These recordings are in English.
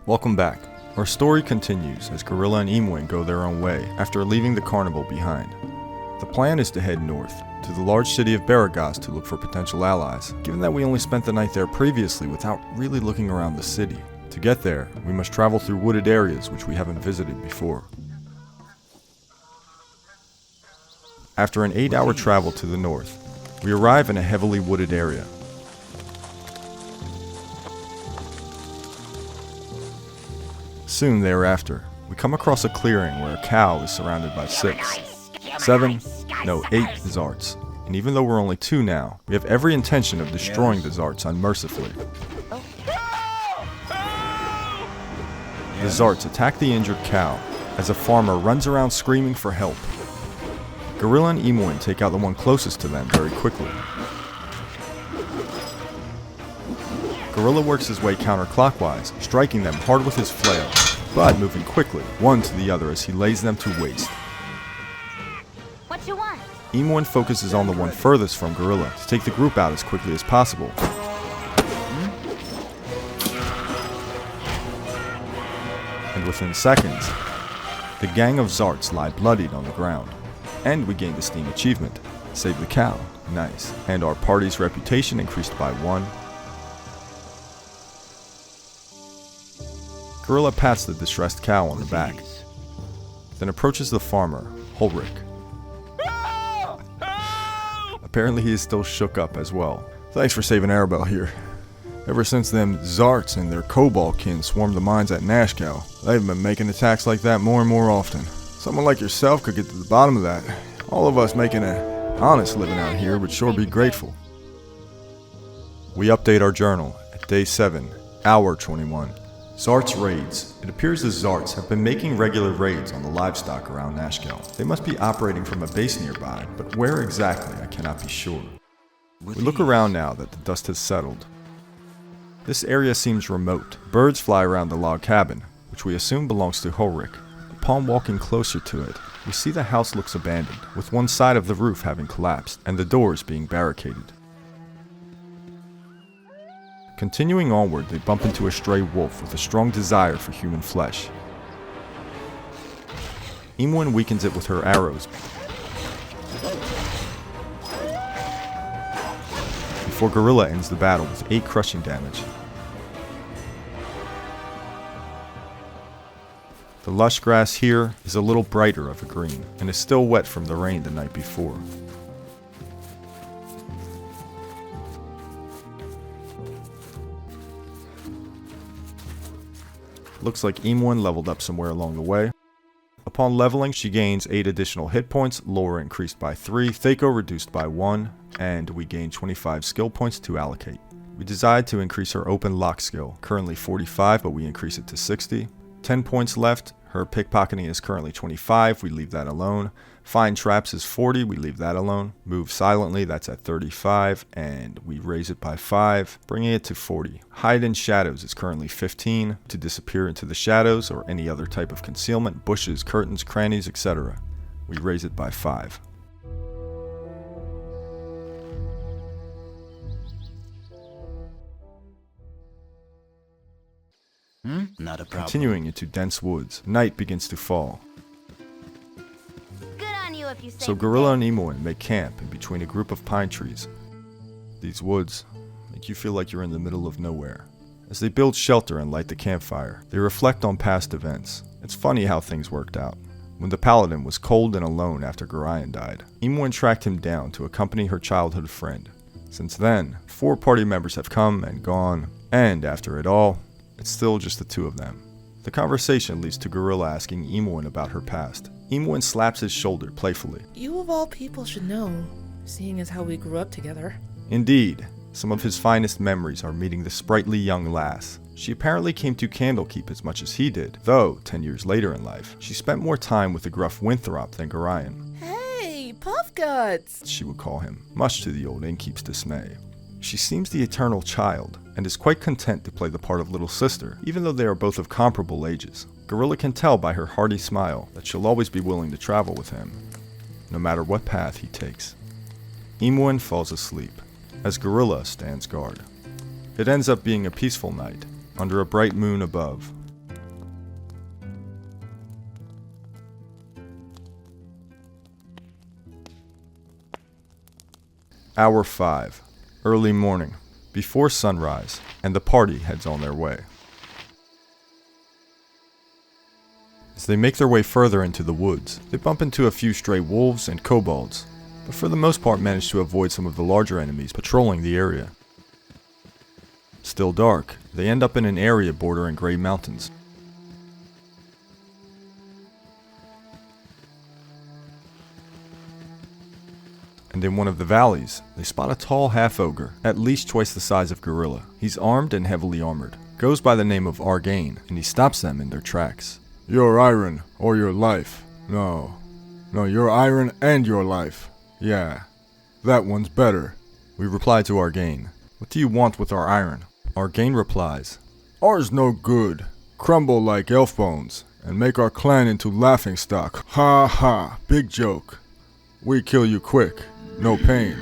Welcome back. Our story continues as Gorilla and Emuin go their own way after leaving the carnival behind. The plan is to head north, to the large city of Baragos to look for potential allies, given that we only spent the night there previously without really looking around the city. To get there, we must travel through wooded areas which we haven't visited before. After an 8-hour travel to the north, we arrive in a heavily wooded area. Soon thereafter, we come across a clearing where a cow is surrounded by 8 Zarts. And even though we're only 2 now, we have every intention of destroying the Zarts unmercifully. The Zarts attack the injured cow as a farmer runs around screaming for help. Gorilla and Emuin take out the one closest to them very quickly. Gorilla works his way counterclockwise, striking them hard with his flail, but moving quickly, one to the other as he lays them to waste. What you want? Emuin focuses on the one furthest from Gorilla to take the group out as quickly as possible. And within seconds, the gang of Zarts lie bloodied on the ground. And we gain the Steam achievement, Save the Cow, nice. And our party's reputation increased by 1. Gorilla pats the distressed cow on the back, then approaches the farmer, Ulrich. Apparently he is still shook up as well. Thanks for saving Arabelle here. Ever since them Zarts and their Cobalt kin swarmed the mines at Nashkel, they've been making attacks like that more and more often. Someone like yourself could get to the bottom of that. All of us making an honest living out here would sure be grateful. We update our journal at day 7, hour 21. Zarts raids. It appears the Zarts have been making regular raids on the livestock around Nashkel. They must be operating from a base nearby, but where exactly I cannot be sure. We look around now that the dust has settled. This area seems remote. Birds fly around the log cabin, which we assume belongs to Ulrich. Upon walking closer to it, we see the house looks abandoned, with one side of the roof having collapsed and the doors being barricaded. Continuing onward, they bump into a stray wolf with a strong desire for human flesh. Emuin weakens it with her arrows before Gorilla ends the battle with 8 crushing damage. The lush grass here is a little brighter of a green, and is still wet from the rain the night before. Looks like Emuin leveled up somewhere along the way. Upon leveling, she gains 8 additional hit points, lore increased by 3, Thaco reduced by 1, and we gain 25 skill points to allocate. We decide to increase her open lock skill, currently 45, but we increase it to 60. 10 points left. Her pickpocketing is currently 25, we leave that alone. Find traps is 40, we leave that alone. Move silently, that's at 35, and we raise it by 5, bringing it to 40. Hide in shadows is currently 15, to disappear into the shadows or any other type of concealment, bushes, curtains, crannies, etc. We raise it by 5. Not a problem. Continuing into dense woods, night begins to fall. Good on you if you say So Gorilla and Emuin make camp in between a group of pine trees. These woods make you feel like you're in the middle of nowhere. As they build shelter and light the campfire, they reflect on past events. It's funny how things worked out. When the paladin was cold and alone after Gorion died, Emuin tracked him down to accompany her childhood friend. Since then, 4 party members have come and gone, and after it all, it's still just the 2 of them. The conversation leads to Gorilla asking Emuin about her past. Emuin slaps his shoulder playfully. You of all people should know, seeing as how we grew up together. Indeed, some of his finest memories are meeting the sprightly young lass. She apparently came to Candlekeep as much as he did, though 10 years later in life, she spent more time with the gruff Winthrop than Gorion. Hey, Puff Guts! She would call him, much to the old innkeep's dismay. She seems the eternal child, and is quite content to play the part of little sister, even though they are both of comparable ages. Gorilla can tell by her hearty smile that she'll always be willing to travel with him, no matter what path he takes. Emuin falls asleep, as Gorilla stands guard. It ends up being a peaceful night, under a bright moon above. Hour 5. Early morning. Before sunrise, and the party heads on their way. As they make their way further into the woods, they bump into a few stray wolves and kobolds, but for the most part manage to avoid some of the larger enemies patrolling the area. Still dark, they end up in an area bordering gray mountains. And in one of the valleys, they spot a tall half-ogre, at least twice the size of Gorilla. He's armed and heavily armored, goes by the name of Argane, and he stops them in their tracks. Your iron, or your life. No, your iron and your life. Yeah, that one's better. We reply to Argane, "What do you want with our iron?" Argane replies, Ours no good. Crumble like elf bones, and make our clan into laughingstock. Ha ha, big joke. We kill you quick. No pain.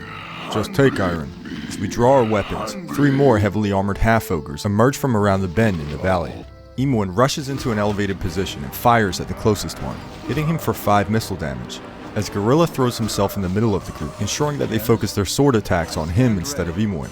Just take iron. As we draw our weapons, 3 more heavily armored half-ogres emerge from around the bend in the valley. Imoen rushes into an elevated position and fires at the closest one, hitting him for 5 missile damage, as Gorilla throws himself in the middle of the group, ensuring that they focus their sword attacks on him instead of Imoen.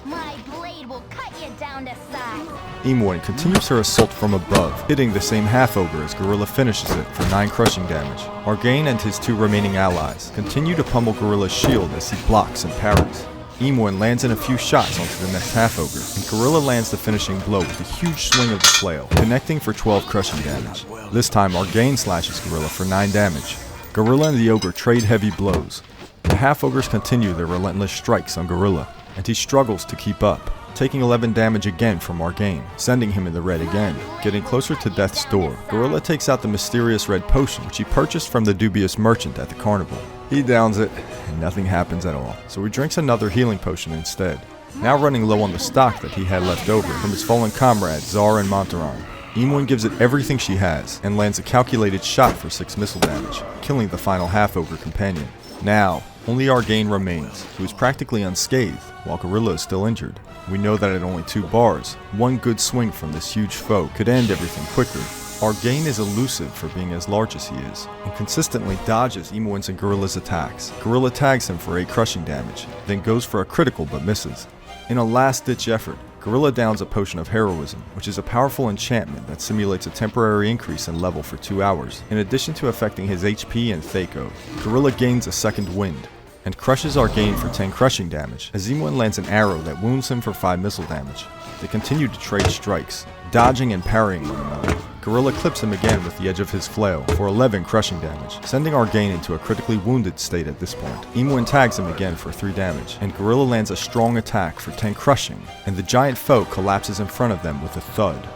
My blade will cut you down to size. Imoen continues her assault from above, hitting the same half-ogre as Gorilla finishes it for 9 crushing damage. Argane and his 2 remaining allies continue to pummel Gorilla's shield as he blocks and parries. Imoen lands in a few shots onto the next half-ogre, and Gorilla lands the finishing blow with a huge swing of the flail, connecting for 12 crushing damage. This time Argane slashes Gorilla for 9 damage. Gorilla and the ogre trade heavy blows. The half-ogres continue their relentless strikes on Gorilla, and he struggles to keep up, taking 11 damage again from Argane, sending him in the red again. Getting closer to death's door, Gorilla takes out the mysterious red potion which he purchased from the dubious merchant at the carnival. He downs it, and nothing happens at all, so he drinks another healing potion instead, now running low on the stock that he had left over from his fallen comrades Zar and Montaron. Imoen gives it everything she has, and lands a calculated shot for 6 missile damage, killing the final half-ogre companion. Now, only Argane remains, who is practically unscathed, while Gorilla is still injured. We know that at only 2 bars, one good swing from this huge foe could end everything quicker. Argane is elusive for being as large as he is, and consistently dodges Imoen's and Gorilla's attacks. Gorilla tags him for 8 crushing damage, then goes for a critical but misses. In a last-ditch effort, Gorilla downs a potion of heroism, which is a powerful enchantment that simulates a temporary increase in level for 2 hours, in addition to affecting his HP and Thaco. Gorilla gains a second wind, and crushes Argane for 10 crushing damage, as Imoen lands an arrow that wounds him for 5 missile damage. They continue to trade strikes, dodging and parrying one another. Gorilla clips him again with the edge of his flail for 11 crushing damage, sending Argane into a critically wounded state at this point. Imoen tags him again for 3 damage, and Gorilla lands a strong attack for 10 crushing, and the giant foe collapses in front of them with a thud.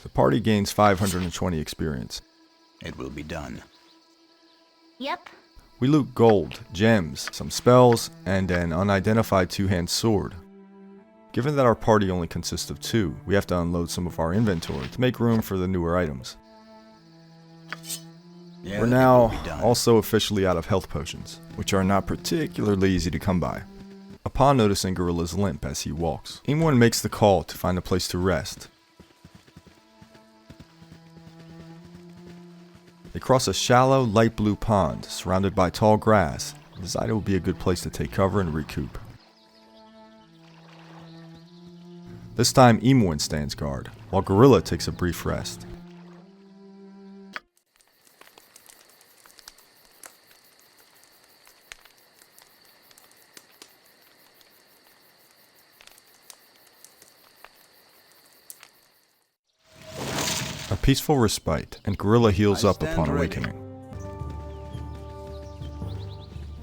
The party gains 520 experience. It will be done. Yep. We loot gold, gems, some spells, and an unidentified 2-hand sword. Given that our party only consists of 2, we have to unload some of our inventory to make room for the newer items. We're now also officially out of health potions, which are not particularly easy to come by. Upon noticing Gorilla's limp as he walks, Imoen makes the call to find a place to rest. They cross a shallow, light blue pond surrounded by tall grass and decide it would be a good place to take cover and recoup. This time Imoen stands guard, while Gorilla takes a brief rest. A peaceful respite, and Gorilla heals up upon awakening.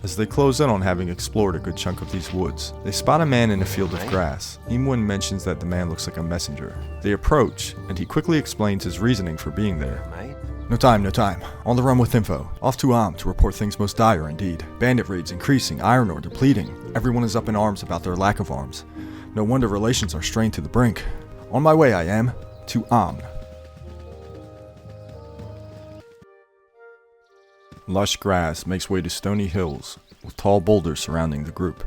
As they close in on having explored a good chunk of these woods, they spot a man in a field of grass. Imoen mentions that the man looks like a messenger. They approach, and he quickly explains his reasoning for being there. No time. On the run with info. Off to to report things most dire indeed. Bandit raids increasing, iron ore depleting. Everyone is up in arms about their lack of arms. No wonder relations are strained to the brink. On my way I am, to Lush grass makes way to stony hills, with tall boulders surrounding the group.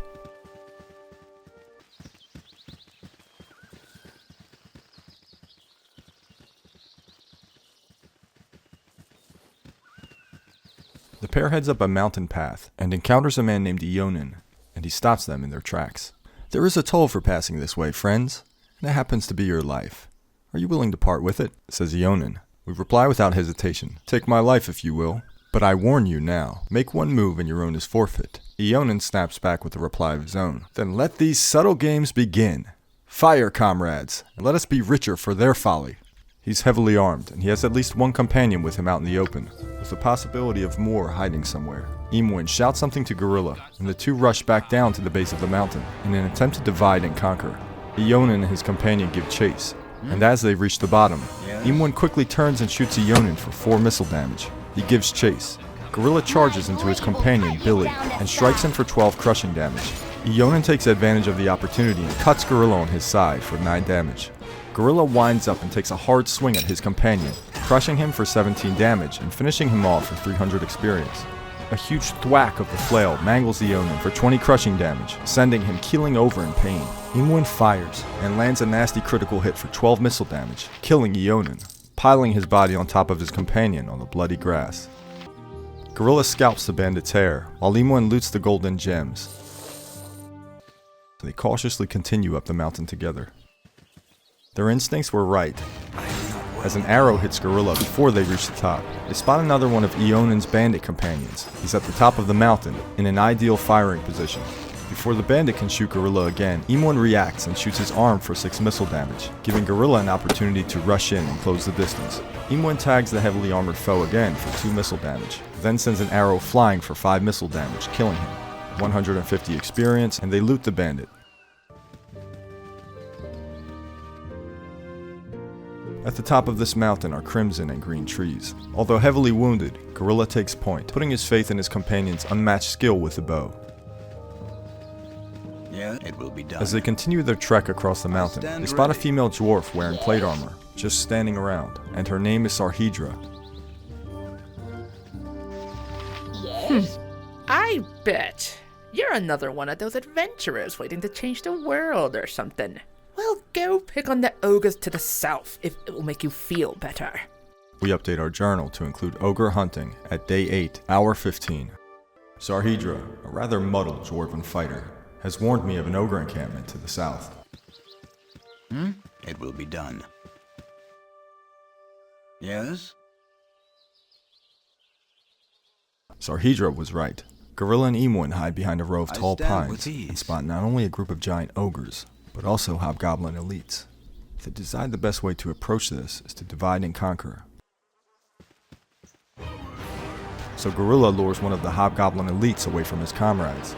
The pair heads up a mountain path and encounters a man named Ionin, and he stops them in their tracks. "There is a toll for passing this way, friends, and it happens to be your life. Are you willing to part with it?" says Ionin. We reply without hesitation, "Take my life if you will, but I warn you now, make one move and your own is forfeit." Ionin snaps back with a reply of his own. "Then let these subtle games begin. Fire, comrades, and let us be richer for their folly." He's heavily armed, and he has at least one companion with him out in the open, with the possibility of more hiding somewhere. Imoen shouts something to Gorilla, and the two rush back down to the base of the mountain in an attempt to divide and conquer. Ionin and his companion give chase, and as they reach the bottom, Imoen quickly turns and shoots Ionin for 4 missile damage. He gives chase. Gorilla charges into his companion, Billy, and strikes him for 12 crushing damage. Ionin takes advantage of the opportunity and cuts Gorilla on his side for 9 damage. Gorilla winds up and takes a hard swing at his companion, crushing him for 17 damage and finishing him off for 300 experience. A huge thwack of the flail mangles Ionin for 20 crushing damage, sending him keeling over in pain. Imoen fires and lands a nasty critical hit for 12 missile damage, killing Ionin, piling his body on top of his companion on the bloody grass. Gorilla scalps the bandit's hair, while Imoen loots the golden gems. They cautiously continue up the mountain together. Their instincts were right, as an arrow hits Gorilla before they reach the top. They spot another one of Ionin's bandit companions. He's at the top of the mountain, in an ideal firing position. Before the bandit can shoot Gorilla again, Imoen reacts and shoots his arm for 6 missile damage, giving Gorilla an opportunity to rush in and close the distance. Imoen tags the heavily armored foe again for 2 missile damage, then sends an arrow flying for 5 missile damage, killing him. 150 experience, and they loot the bandit. At the top of this mountain are crimson and green trees. Although heavily wounded, Gorilla takes point, putting his faith in his companion's unmatched skill with the bow. Yeah, it will be done. As they continue their trek across the mountain, they spot a female dwarf wearing plate armor, just standing around, and her name is Sarhedra. I bet. You're another one of those adventurers waiting to change the world or something. Well, go pick on the ogres to the south if it will make you feel better. We update our journal to include ogre hunting at day 8, hour 15. Sarhedra, a rather muddled dwarven fighter, has warned me of an ogre encampment to the south. It will be done. Yes? Sarhedra was right. Gorilla and Imoen hide behind a row of tall stand with pines ease. and spot not only a group of giant ogres, but also hobgoblin elites. They decide the best way to approach this is to divide and conquer. So Gorilla lures one of the hobgoblin elites away from his comrades,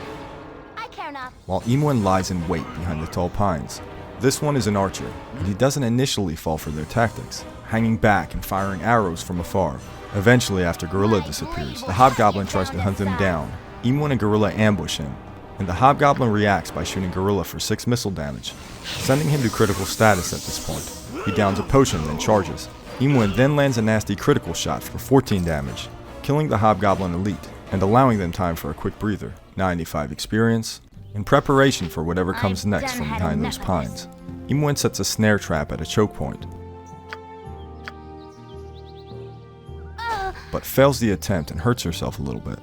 I care not. while Imoen lies in wait behind the tall pines. This one is an archer, and he doesn't initially fall for their tactics, hanging back and firing arrows from afar. Eventually, after Gorilla disappears, the hobgoblin tries to hunt him down. Imoen and Gorilla ambush him, and the hobgoblin reacts by shooting Gorilla for 6 missile damage, sending him to critical status at this point. He downs a potion and charges. Imoen then lands a nasty critical shot for 14 damage, killing the hobgoblin elite and allowing them time for a quick breather. 95 experience, in preparation for whatever comes I've next done from had behind those enough of pines. Imoen sets a snare trap at a choke point, but fails the attempt and hurts herself a little bit.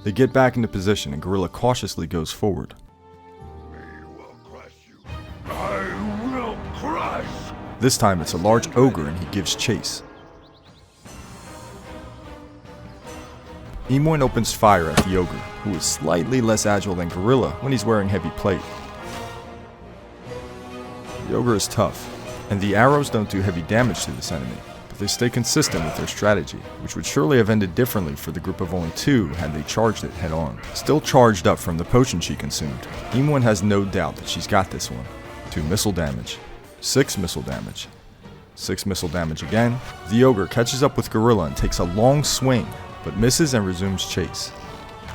They get back into position and Gorilla cautiously goes forward. This time it's a large ogre and he gives chase. Imoen opens fire at the ogre, who is slightly less agile than Gorilla when he's wearing heavy plate. The ogre is tough, and the arrows don't do heavy damage to this enemy, but they stay consistent with their strategy, which would surely have ended differently for the group of only 2 had they charged it head on. Still charged up from the potion she consumed, Imoen has no doubt that she's got this one. 2 missile damage, 6 missile damage, 6 missile damage again. The ogre catches up with Gorilla and takes a long swing, but misses and resumes chase.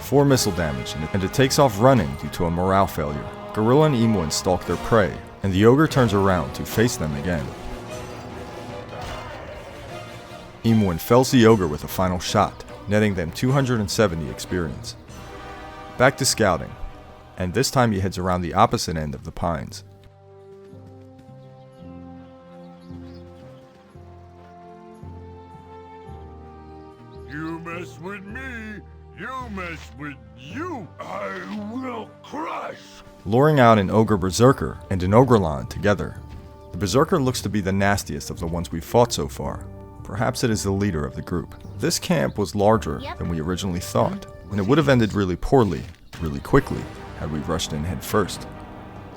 4 missile damage, and it takes off running due to a morale failure. Gorilla and Imoen stalk their prey, and the ogre turns around to face them again. Imoen fells the ogre with a final shot, netting them 270 experience. Back to scouting, and this time he heads around the opposite end of the pines. You mess with me, You mess with you, I will crush. Luring out an Ogre Berserker and an Ogrelon together. The Berserker looks to be the nastiest of the ones we've fought so far. Perhaps it is the leader of the group. This camp was larger than we originally thought, and it would have ended really poorly, really quickly, had we rushed in head first.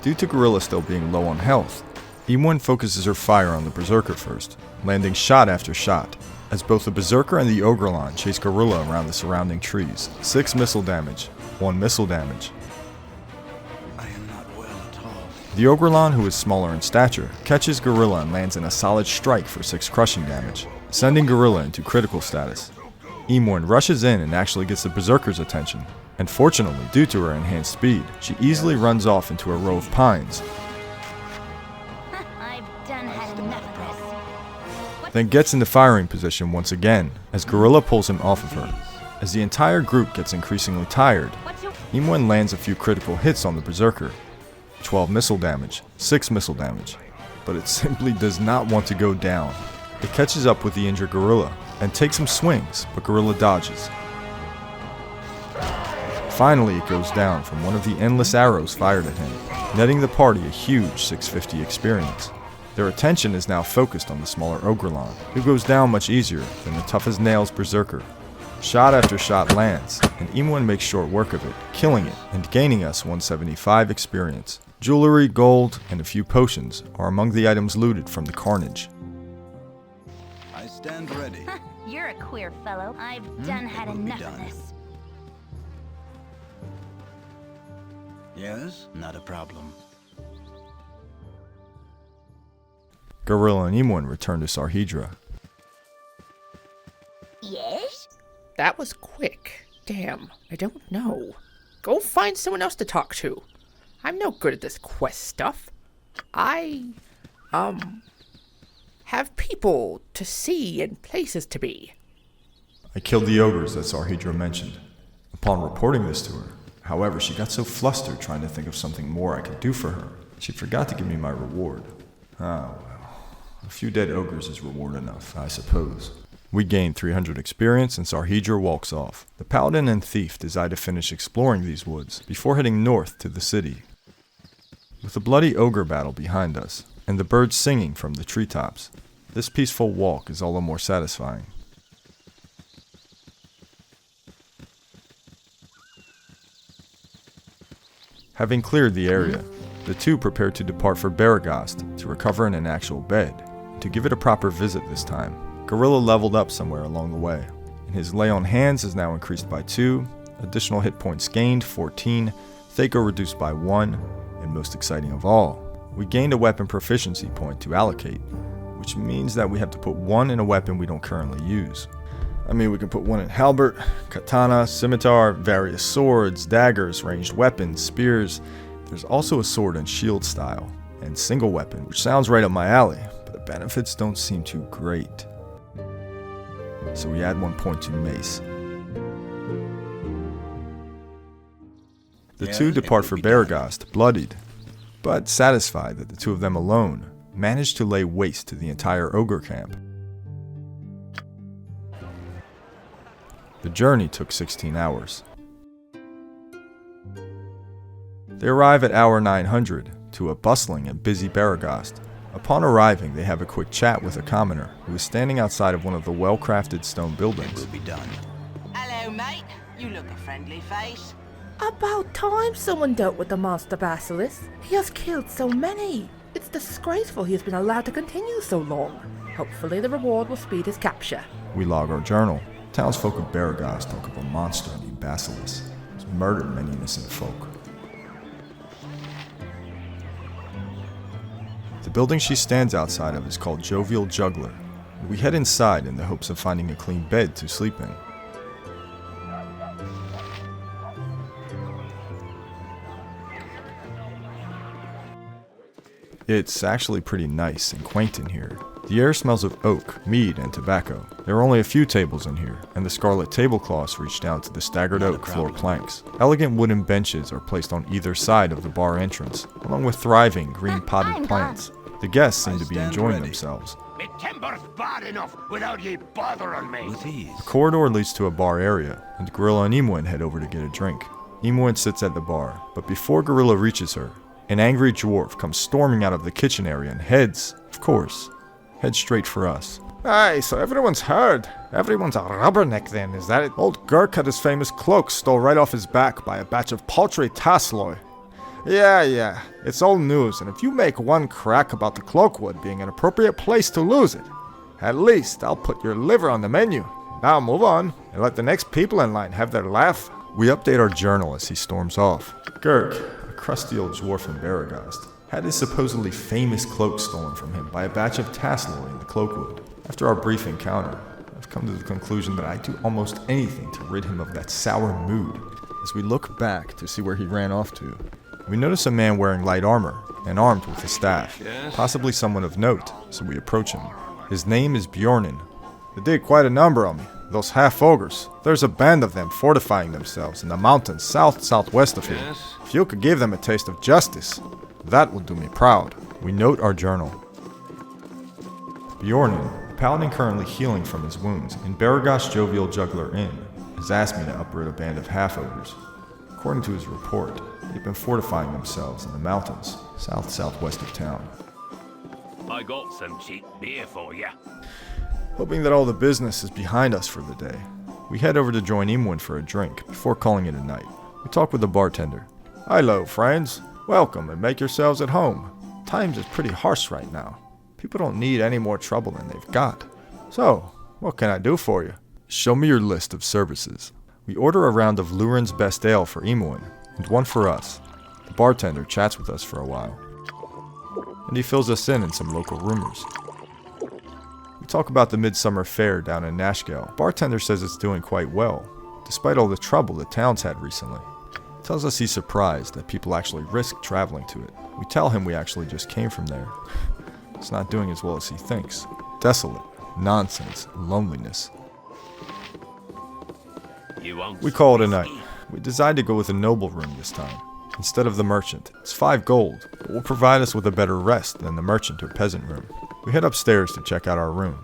Due to Gorilla still being low on health, E1 focuses her fire on the Berserker first, landing shot after shot, as both the Berserker and the Ogrelon chase Gorilla around the surrounding trees. 6 missile damage, 1 missile damage. I am not well at all. The Ogrelon, who is smaller in stature, catches Gorilla and lands in a solid strike for 6 crushing damage, sending Gorilla into critical status. E1 rushes in and actually gets the Berserker's attention, and fortunately, due to her enhanced speed, she easily runs off into a row of pines, I've done had enough of this. then gets into firing position once again, as Gorilla pulls him off of her. As the entire group gets increasingly tired, What's your... E1 lands a few critical hits on the Berserker. 12 missile damage, 6 missile damage, but it simply does not want to go down. It catches up with the injured Gorilla, and takes some swings, but Gorilla dodges. Finally it goes down from one of the endless arrows fired at him, netting the party a huge 650 experience. Their attention is now focused on the smaller Ogrelon, who goes down much easier than the tough-as-nails Berserker. Shot after shot lands, and E1 makes short work of it, killing it and gaining us 175 experience. Jewelry, gold, and a few potions are among the items looted from the carnage. I stand ready. You're a queer fellow. I've done had It will be enough of done. this. Yes? Not a problem. Gorilla and E1 return to Sarhedra. Yes? That was quick. Damn, I don't know. Go find someone else to talk to. I'm no good at this quest stuff. I, have people to see and places to be. I killed the ogres that Sarhedra mentioned. Upon reporting this to her, however, she got so flustered trying to think of something more I could do for her, she forgot to give me my reward. Ah, well. A few dead ogres is reward enough, I suppose. We gain 300 experience and Sarhedra walks off. The paladin and thief decide to finish exploring these woods before heading north to the city. With the bloody ogre battle behind us, and the birds singing from the treetops, this peaceful walk is all the more satisfying. Having cleared the area, the two prepare to depart for Baragast to recover in an actual bed, and to give it a proper visit this time. Gorilla leveled up somewhere along the way, and his lay on hands is now increased by 2, additional hit points gained 14, Thaco reduced by 1, and most exciting of all, we gained a weapon proficiency point to allocate, which means that we have to put 1 in a weapon we don't currently use. I mean, we can put 1 in halberd, katana, scimitar, various swords, daggers, ranged weapons, spears. There's also a sword and shield style, and single weapon, which sounds right up my alley, but the benefits don't seem too great. So we add 1 point to mace. The two Yes, depart it for will be done. Baragast, bloodied, but satisfied that the two of them alone managed to lay waste to the entire ogre camp. The journey took 16 hours. They arrive at hour 900 to a bustling and busy Baragast. Upon arriving, they have a quick chat with a commoner who is standing outside of one of the well-crafted stone It buildings. will be done. Hello, mate. You look a friendly face. About time someone dealt with the monster basilisk. He has killed so many. It's disgraceful he has been allowed to continue so long. Hopefully the reward will speed his capture. We log our journal. Townsfolk of Baragast talk of a monster named Basilisk who's murdered many innocent folk. The building she stands outside of is called Jovial Juggler. We head inside in the hopes of finding a clean bed to sleep in. It's actually pretty nice and quaint in here. The air smells of oak, mead, and tobacco. There are only a few tables in here, and the scarlet tablecloths reach down to the staggered oak floor planks. Elegant wooden benches are placed on either side of the bar entrance, along with thriving green potted I'm plants. The guests seem I to be stand enjoying ready. themselves. Me timber's bad enough without ye bothering me. With ease. The corridor leads to a bar area, and Gorilla and Emuin head over to get a drink. Emuin sits at the bar, but before Gorilla reaches her, an angry dwarf comes storming out of the kitchen area and heads straight for us. Aye, so everyone's heard. Everyone's a rubberneck then, is that it? Old Gurk had his famous cloak stole right off his back by a batch of paltry Tasloy. Yeah, it's old news, and if you make one crack about the Cloakwood being an appropriate place to lose it, at least I'll put your liver on the menu. Now move on, and let the next people in line have their laugh. We update our journal as he storms off. Gurk, a crusty old dwarf from Baragast, had his supposedly famous cloak stolen from him by a batch of Tasloy in the Cloakwood. After our brief encounter, I've come to the conclusion that I'd do almost anything to rid him of that sour mood. As we look back to see where he ran off to, we notice a man wearing light armor and armed with a staff, possibly someone of note, so we approach him. His name is Bjornin. They did quite a number on me, those half-ogres. There's a band of them fortifying themselves in the mountains southwest of here. If you could give them a taste of justice, that would do me proud. We note our journal. Bjornin, a paladin currently healing from his wounds in Baragast Jovial Juggler Inn, has asked me to uproot a band of half-ogres. According to his report, they've been fortifying themselves in the mountains southwest of town. I got some cheap beer for ya. Hoping that all the business is behind us for the day, we head over to join Emuin for a drink before calling it a night. We talk with the bartender. Hello, friends. Welcome and make yourselves at home. Times is pretty harsh right now. People don't need any more trouble than they've got. So, what can I do for you? Show me your list of services. We order a round of Lurin's best ale for Emuin, and one for us. The bartender chats with us for a while, and he fills us in some local rumors. We talk about the midsummer fair down in Nashkel. The bartender says it's doing quite well, despite all the trouble the town's had recently. He tells us he's surprised that people actually risk traveling to it. We tell him we actually just came from there. It's not doing as well as he thinks. Desolate, nonsense, loneliness. We call it a night. We decide to go with a noble room this time, instead of the merchant. It's 5 gold, but will provide us with a better rest than the merchant or peasant room. We head upstairs to check out our room.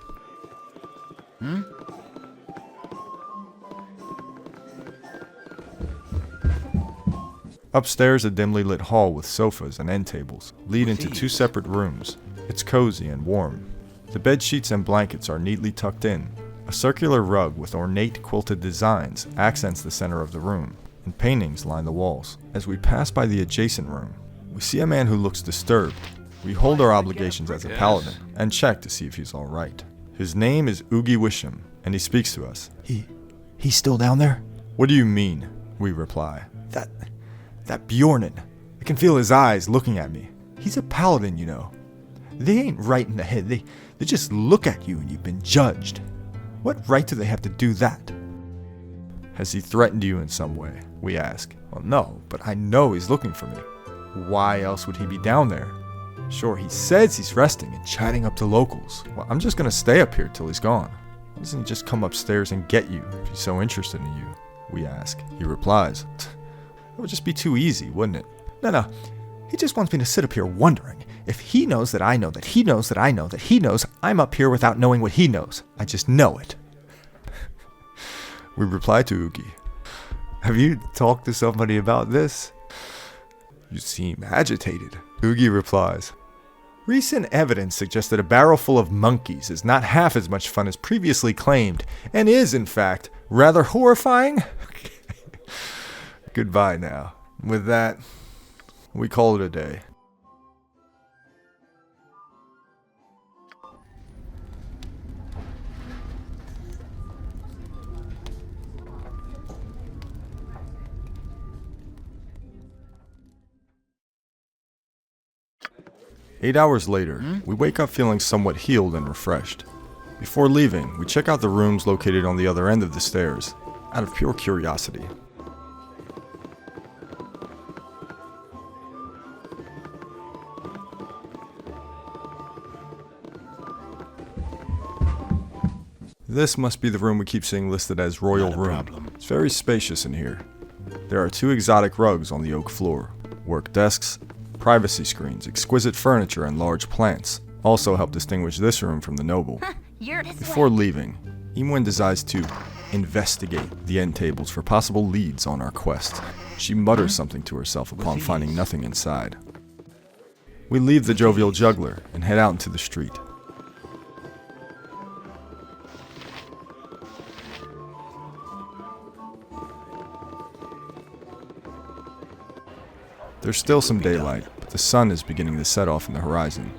Upstairs, a dimly lit hall with sofas and end tables lead into 2 separate rooms. It's cozy and warm. The bed sheets and blankets are neatly tucked in. A circular rug with ornate quilted designs accents the center of the room, and paintings line the walls. As we pass by the adjacent room, we see a man who looks disturbed. We hold our obligations as a paladin and check to see if he's alright. His name is Ugi Wisham, and he speaks to us. He's still down there? What do you mean? We reply. That Bjornin. I can feel his eyes looking at me. He's a paladin, you know. They ain't right in the head. They just look at you and you've been judged. What right do they have to do that? Has he threatened you in some way? We ask. Well, no, but I know he's looking for me. Why else would he be down there? Sure, he says he's resting and chatting up to locals. Well, I'm just gonna stay up here till he's gone. Why doesn't he just come upstairs and get you if he's so interested in you? We ask. He replies. It would just be too easy, wouldn't it? No. He just wants me to sit up here wondering if he knows that I know that he knows that I know that he knows I'm up here without knowing what he knows. I just know it. We reply to Ugi. Have you talked to somebody about this? You seem agitated. Ugi replies. Recent evidence suggests that a barrel full of monkeys is not half as much fun as previously claimed, and is, in fact, rather horrifying. Goodbye now. With that, we call it a day. Eight hours later, we wake up feeling somewhat healed and refreshed. Before leaving, we check out the rooms located on the other end of the stairs, out of pure curiosity. This must be the room we keep seeing listed as Royal Room. It's very spacious in here. There are 2 exotic rugs on the oak floor, work desks, privacy screens, exquisite furniture, and large plants. also help distinguish this room from the noble. You're this Before way. leaving, Imwen decides to investigate the end tables for possible leads on our quest. She mutters something to herself upon finding nothing inside. We leave the jovial juggler and head out into the street. There's still some daylight, but the sun is beginning to set off in the horizon.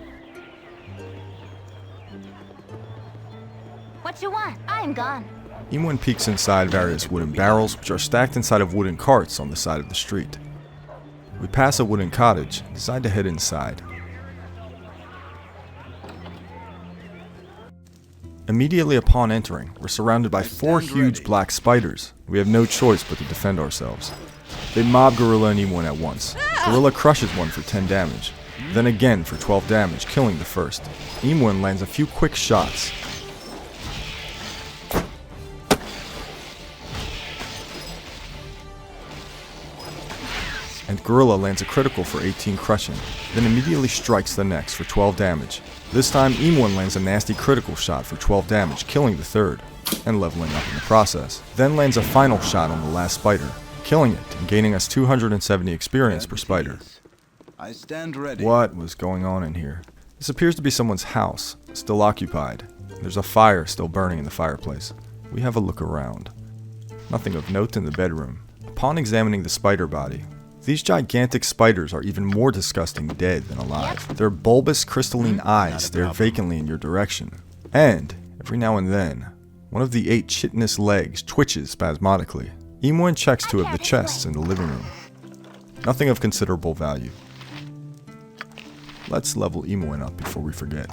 What you want? I'm gone. Imwen peeks inside various wooden barrels, which are stacked inside of wooden carts on the side of the street. We pass a wooden cottage and decide to head inside. Immediately upon entering, we're surrounded by 4 huge black spiders. We have no choice but to defend ourselves. They mob Gorilla and Imwen at once. Gorilla crushes one for 10 damage, then again for 12 damage, killing the first. Imwen lands a few quick shots. And Gorilla lands a critical for 18 crushing, then immediately strikes the next for 12 damage. This time Imwen lands a nasty critical shot for 12 damage, killing the third, and leveling up in the process. Then lands a final shot on the last spider, killing it and gaining us 270 experience per spider. I stand ready. What was going on in here? This appears to be someone's house, still occupied. There's a fire still burning in the fireplace. We have a look around. Nothing of note in the bedroom. Upon examining the spider body, these gigantic spiders are even more disgusting dead than alive. Their bulbous crystalline eyes stare vacantly in your direction. And, every now and then, one of the 8 chitinous legs twitches spasmodically. Imwen checks 2 of the chests in the living room. Nothing of considerable value. Let's level Imwen up before we forget.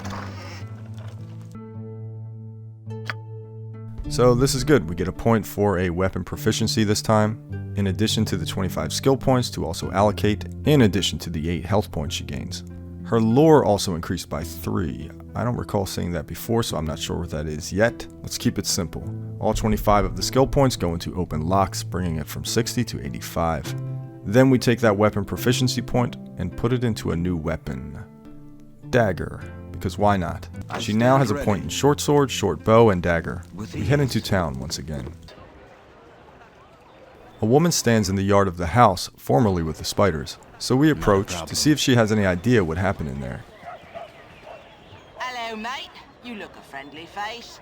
So this is good. We get a point for a weapon proficiency this time, in addition to the 25 skill points to also allocate, in addition to the 8 health points she gains. Her lore also increased by 3. I don't recall seeing that before, so I'm not sure what that is yet. Let's keep it simple. All 25 of the skill points go into open locks, bringing it from 60 to 85. Then we take that weapon proficiency point and put it into a new weapon. Dagger. Because why not? She now has a point in short sword, short bow, and dagger. We head into town once again. A woman stands in the yard of the house, formerly with the spiders. So we approach to see if she has any idea what happened in there. Hello, mate. You look a friendly face.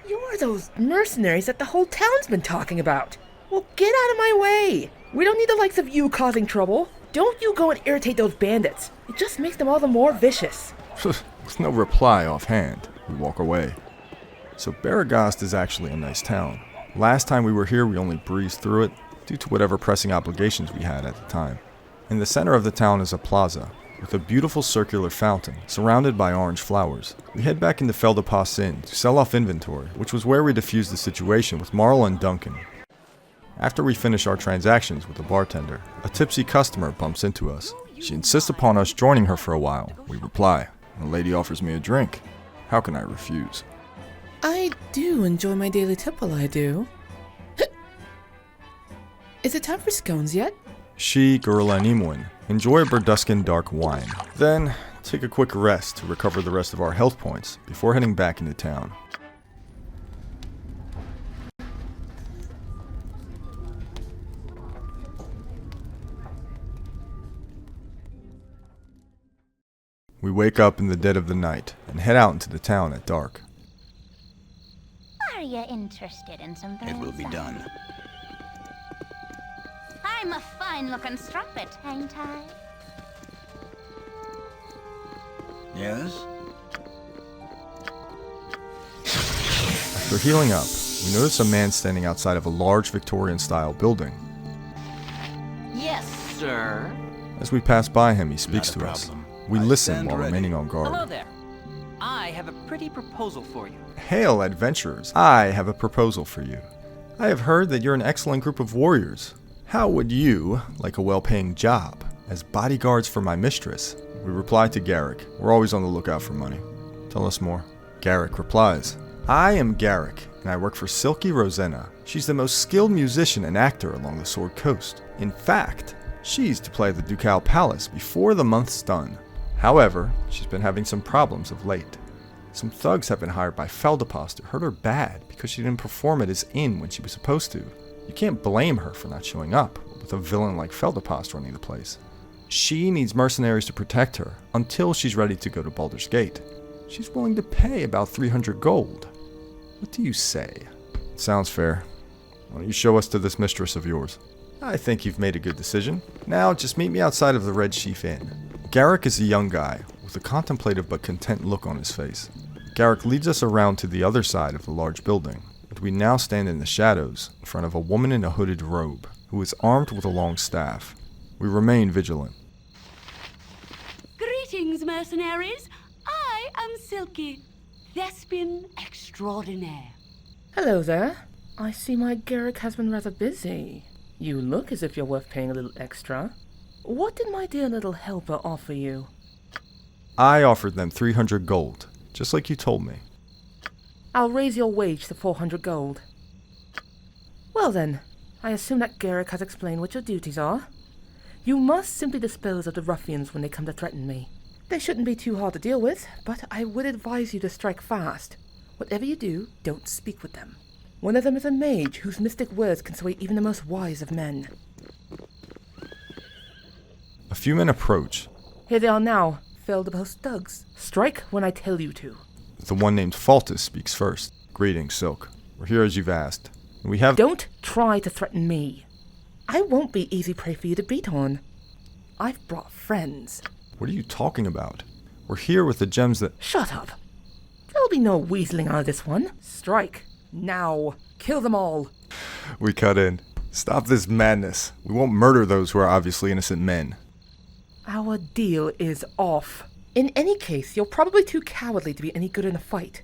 You are those mercenaries that the whole town's been talking about. Well, get out of my way. We don't need the likes of you causing trouble. Don't you go and irritate those bandits. It just makes them all the more vicious. With no reply offhand, we walk away. So Baragast is actually a nice town. Last time we were here, we only breezed through it due to whatever pressing obligations we had at the time. In the center of the town is a plaza, with a beautiful circular fountain, surrounded by orange flowers. We head back into Feldepas Inn to sell off inventory, which was where we diffused the situation with Marl and Duncan. After we finish our transactions with the bartender, a tipsy customer bumps into us. She insists upon us joining her for a while. We reply. The lady offers me a drink. How can I refuse? I do enjoy my daily tipple, I do. Is it time for scones yet? She, Gorilla, and Imwen enjoy a Burduscan dark wine. Then, take a quick rest to recover the rest of our health points before heading back into town. We wake up in the dead of the night and head out into the town at dark. Are you interested in something? It will be done. I'm a fine-looking strumpet, ain't I? Yes? After healing up, we notice a man standing outside of a large Victorian-style building. Yes, sir. As we pass by him, he speaks Not a to us. problem. We I listen stand while ready. remaining on Hello guard. there. I have a pretty proposal for you. Hail, adventurers! I have a proposal for you. I have heard that you're an excellent group of warriors. How would you like a well-paying job as bodyguards for my mistress? We reply to Garrick. We're always on the lookout for money. Tell us more. Garrick replies, I am Garrick, and I work for Silky Rosenna. She's the most skilled musician and actor along the Sword Coast. In fact, she's to play at the Ducal Palace before the month's done. However, she's been having some problems of late. Some thugs have been hired by Feldepos to hurt her bad because she didn't perform at his inn when she was supposed to. You can't blame her for not showing up, with a villain like Feldepos running the place. She needs mercenaries to protect her until she's ready to go to Baldur's Gate. She's willing to pay about 300 gold. What do you say? Sounds fair. Why don't you show us to this mistress of yours? I think you've made a good decision. Now, just meet me outside of the Red Sheaf Inn. Garrick is a young guy with a contemplative but content look on his face. Garrick leads us around to the other side of the large building, and we now stand in the shadows in front of a woman in a hooded robe who is armed with a long staff. We remain vigilant. Greetings, mercenaries. I am Silky, thespian extraordinaire. Hello there. I see my Garrick has been rather busy. You look as if you're worth paying a little extra. What did my dear little helper offer you? I offered them 300 gold, just like you told me. I'll raise your wage to 400 gold. Well then, I assume that Garrick has explained what your duties are. You must simply dispose of the ruffians when they come to threaten me. They shouldn't be too hard to deal with, but I would advise you to strike fast. Whatever you do, don't speak with them. One of them is a mage whose mystic words can sway even the most wise of men. A few men approach. Here they are now, Feldepos thugs. Strike when I tell you to. The one named Faltus speaks first. Greetings, Silk. We're here as you've asked. We have... Don't try to threaten me. I won't be easy prey for you to beat on. I've brought friends. What are you talking about? We're here with the gems that... Shut up. There'll be no weaseling out of this one. Strike. Now. Kill them all. We cut in. Stop this madness. We won't murder those who are obviously innocent men. Our deal is off. In any case, you're probably too cowardly to be any good in a fight.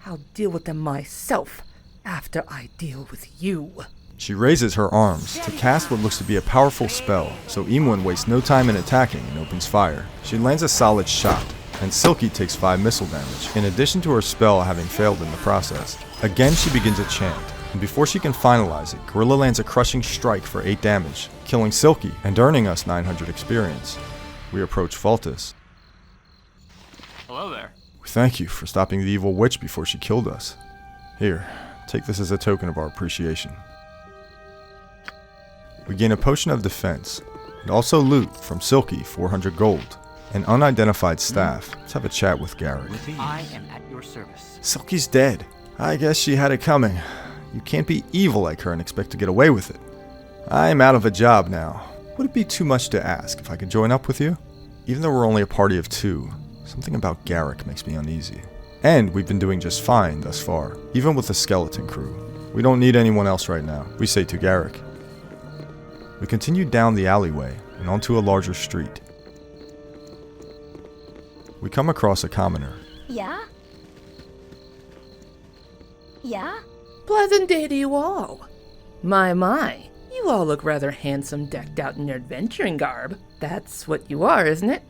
I'll deal with them myself after I deal with you. She raises her arms to cast what looks to be a powerful spell, so Imwin wastes no time in attacking and opens fire. She lands a solid shot, and Silky takes 5 missile damage, in addition to her spell having failed in the process. Again she begins a chant, and before she can finalize it, Gorilla lands a crushing strike for 8 damage, killing Silky and earning us 900 experience. We approach Faltus. Hello there. We thank you for stopping the evil witch before she killed us. Here, take this as a token of our appreciation. We gain a potion of defense, and also loot from Silky, 400 gold, an unidentified staff. Let's have a chat with Garrick. I am at your service. Silky's dead. I guess she had it coming. You can't be evil like her and expect to get away with it. I am out of a job now. Would it be too much to ask if I could join up with you? Even though we're only a party of 2, something about Garrick makes me uneasy. And we've been doing just fine thus far, even with the skeleton crew. We don't need anyone else right now, we say to Garrick. We continue down the alleyway and onto a larger street. We come across a commoner. Yeah? Yeah? Pleasant day to you all. My, you all look rather handsome decked out in your adventuring garb. That's what you are, isn't it?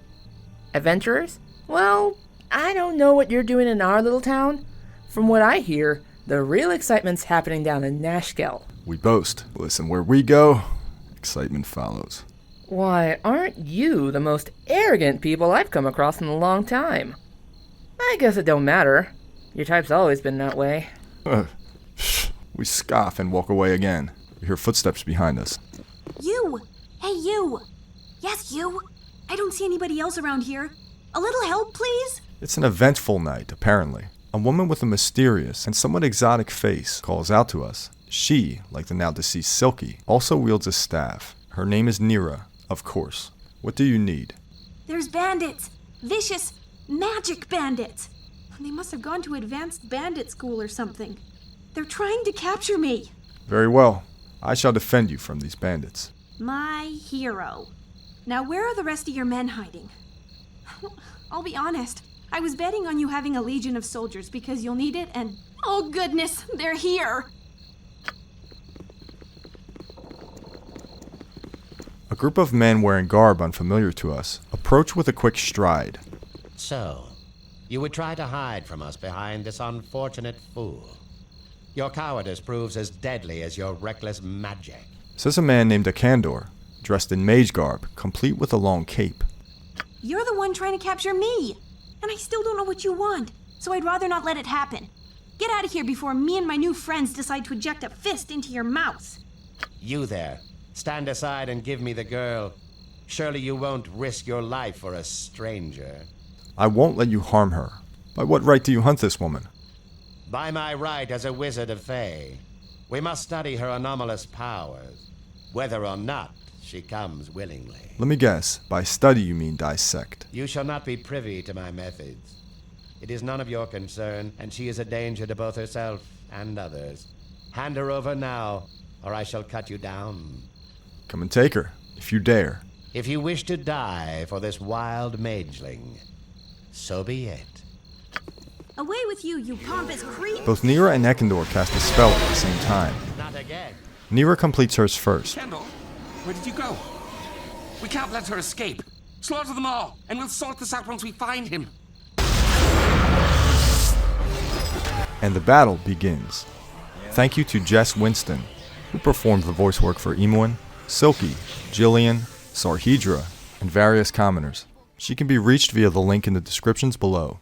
Adventurers? Well, I don't know what you're doing in our little town. From what I hear, the real excitement's happening down in Nashkel. We boast. Listen, where we go, excitement follows. Why, aren't you the most arrogant people I've come across in a long time? I guess it don't matter. Your type's always been that way. We scoff and walk away again. We hear footsteps behind us. You! Hey, you! Yes, you! I don't see anybody else around here. A little help, please? It's an eventful night, apparently. A woman with a mysterious and somewhat exotic face calls out to us. She, like the now deceased Silky, also wields a staff. Her name is Nira, of course. What do you need? There's bandits! Vicious, magic bandits! They must have gone to advanced bandit school or something. They're trying to capture me. Very well. I shall defend you from these bandits. My hero. Now where are the rest of your men hiding? I'll be honest. I was betting on you having a legion of soldiers because you'll need it and... Oh goodness, they're here! A group of men wearing garb unfamiliar to us approach with a quick stride. So, you would try to hide from us behind this unfortunate fool. Your cowardice proves as deadly as your reckless magic. Says a man named Akandor, dressed in mage garb, complete with a long cape. You're the one trying to capture me. And I still don't know what you want, so I'd rather not let it happen. Get out of here before me and my new friends decide to eject a fist into your mouth. You there. Stand aside and give me the girl. Surely you won't risk your life for a stranger. I won't let you harm her. By what right do you hunt this woman? By my right as a wizard of Fae. We must study her anomalous powers, whether or not she comes willingly. Let me guess. By study you mean dissect. You shall not be privy to my methods. It is none of your concern, and she is a danger to both herself and others. Hand her over now, or I shall cut you down. Come and take her, if you dare. If you wish to die for this wild mageling, so be it. Away with you, you pompous creep! Both Nira and Ekandor cast a spell at the same time. Not again. Nira completes hers first. Kendall, where did you go? We can't let her escape. Slaughter them all, and we'll sort this out once we find him. And the battle begins. Thank you to Jess Winston, who performed the voice work for Emuin, Silky, Jillian, Sarhedra, and various commoners. She can be reached via the link in the descriptions below.